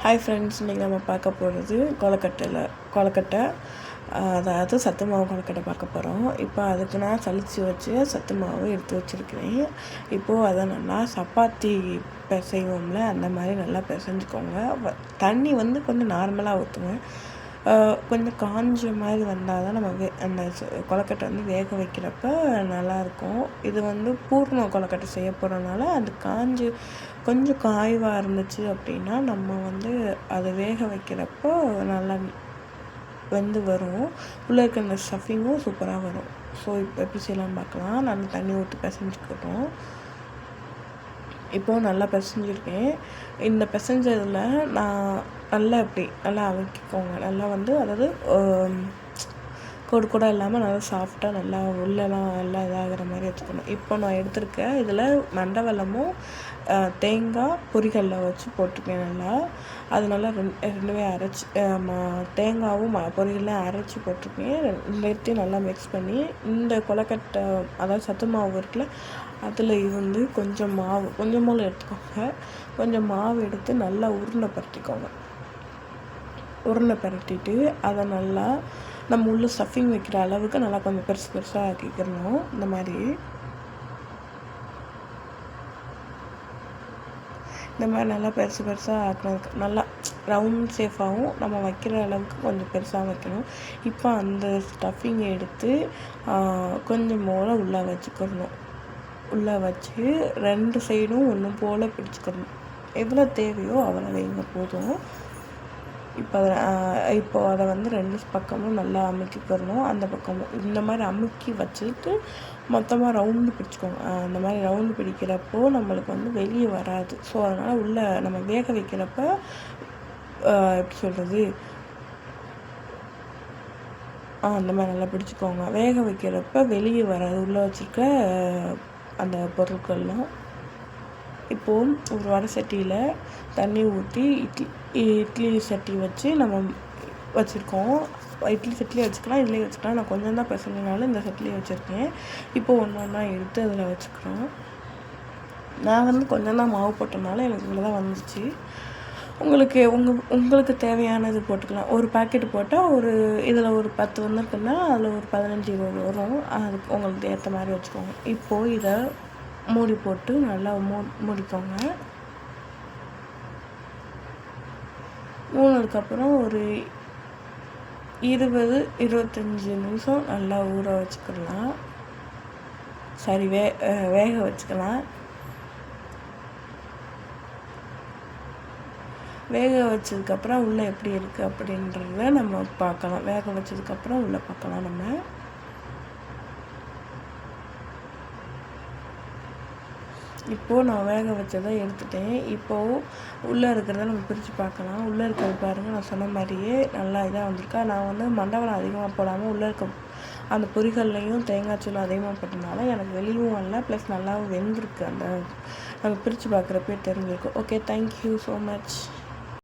Hi friends, இன்றைக்கி நம்ம பார்க்க போகிறது கொழுக்கட்டை, அதாவது சத்து மாவு கொழுக்கட்டை பார்க்க போகிறோம். இப்போ அதுக்கு நான் சலிச்சு வச்சு சத்து மாவு எடுத்து வச்சுருக்கிறேன். இப்போது அதை நல்லா சப்பாத்தி பிசைவோம்ல, அந்த மாதிரி நல்லா பிசைஞ்சிக்கோங்க. தண்ணி கொஞ்சம் நார்மலாக ஊற்றுங்க. கொஞ்சம் காஞ்ச மாதிரி வந்தால் தான் நம்ம அந்த கொழுக்கட்டை வேக வைக்கிறப்ப நல்லாயிருக்கும். இது பூர்ண கொழுக்கட்டை செய்ய போகிறனால அது கொஞ்சம் காய்வாக இருந்துச்சு அப்படின்னா நம்ம அதை வேக வைக்கிறப்போ நல்லா வெந்து வரும். உள்ளே இருக்க அந்த ஸ்டஃபிங்கும் சூப்பராக வரும். ஸோ இப்போ எப்படி செய்யலாம்னு பார்க்கலாம். நல்லா தண்ணி ஊற்றி பிசைஞ்சிக்கிட்டோம். இப்போது நல்லா பிசைஞ்சிருக்கேன். இந்த பிசைஞ்சதில் நான் நல்லா அவிக்கிக்கோங்க. நல்லா அதாவது கூட இல்லாமல் நல்லா சாஃப்டாக நல்லா உள்ளெல்லாம் நல்லா இதாகிற மாதிரி வச்சுக்கணும். இப்போ நான் எடுத்திருக்கேன். இதில் மண்டவெல்லமும் தேங்காய் பொரிகல்ல வச்சு போட்டிருக்கேன். நல்லா அது நல்லா ரெண்டுமே அரைச்சி தேங்காவும் பொரிகல்லையும் அரைச்சி போட்டிருக்கேன். ரெண்டுத்தையும் நல்லா மிக்ஸ் பண்ணி இந்த கொழுக்கட்டை, அதாவது சத்து மாவு இருக்குல்ல, அதில் கொஞ்சம் மாவு எடுத்துக்கோங்க. கொஞ்சம் மாவு எடுத்து நல்லா உருண்டை பரட்டிட்டு அதை நல்லா நம்ம உள்ள ஸ்டஃபிங் வைக்கிற அளவுக்கு நல்லா கொஞ்சம் பெருசாக ஆக்கிக்கிறணும். இந்த மாதிரி நல்லா பெருசாக ஆக்கினதுக்கு நல்லா ரவுண்ட் ஷேஃபாகவும் நம்ம வைக்கிற அளவுக்கு கொஞ்சம் பெருசாக வைக்கணும். இப்போ அந்த ஸ்டஃபிங்கை எடுத்து கொஞ்சம் போல் உள்ளே வச்சு 2 சைடும் ஒன்று போல் பிடிச்சிக்கணும். எவ்வளோ தேவையோ அவ்வளோ வைங்க போதும். இப்போ அதை 2 பக்கமும் நல்லா அமுக்கிக்கிறணும். அந்த பக்கமும் இந்த மாதிரி அமுக்கி வச்சுட்டு மொத்தமாக ரவுண்டு பிடிச்சிக்கோங்க. அந்த மாதிரி ரவுண்டு பிடிக்கிறப்போ நம்மளுக்கு வெளியே வராது. ஸோ அதனால் உள்ளே நம்ம வேக வைக்கிறப்ப எப்படி சொல்கிறது, அந்த மாதிரி நல்லா பிடிச்சிக்கோங்க. வேக வைக்கிறப்ப வெளியே வராது உள்ளே வச்சுருக்க அந்த பொருட்கள்லாம். இப்போது ஒரு வடை சட்டியில் தண்ணி ஊற்றி இட்லி சட்டி வச்சு நம்ம வச்சுருக்கோம். இட்லி சட்டிலே வச்சுக்கலாம், இதுலேயே வச்சுக்கலாம். நான் கொஞ்சம் தான் பிசைஞ்சனால இந்த சட்டிலே வச்சுருக்கேன். இப்போது ஒன்றா எடுத்து அதில் வச்சுக்கிறோம். நான் கொஞ்சம் தான் மாவு போட்டனால எனக்கு இவ்வளோ தான் வந்துச்சு. உங்களுக்கு தேவையானது போட்டுக்கலாம். ஒரு பாக்கெட்டு போட்டால் இதில் ஒரு 10 வந்துருக்குன்னா அதில் ஒரு 15-20 வரும். அதுக்கு உங்களுக்கு ஏற்ற மாதிரி வச்சுக்கோங்க. இப்போது இதை மூடி போட்டு நல்லா மூடிக்கோங்க. மூடினதுக்கப்புறம் ஒரு 20-25 நிமிஷம் நல்லா ஊற வச்சுக்கலாம். வேக வச்சுக்கலாம். வேக வச்சதுக்கப்புறம் உள்ளே எப்படி இருக்குது அப்படின்றத நம்ம பார்க்கலாம். வேக வச்சதுக்கப்புறம் உள்ளே பார்க்கலாம். நம்ம இப்போது நான் வேக வச்சதை எடுத்துட்டேன். இப்போது உள்ளே இருக்கிறத நம்ம பிரித்து பார்க்கலாம். உள்ளே இருக்கிறது பாருங்கள், நான் சொன்ன மாதிரியே நல்லா இதாக வந்திருக்கா. நான் மண்டவெல்லம் அதிகமாக போடாமல் உள்ளே இருக்க அந்த பொரிகள்லையும் தேங்காய் சூள் அதிகமாக போட்டனால எனக்கு வெளியும் வரல, ப்ளஸ் நல்லாவும் வெந்திருக்கு. நம்ம பிரித்து பார்க்குறப்பே தெரிஞ்சிருக்கும். Okay, thank you so much.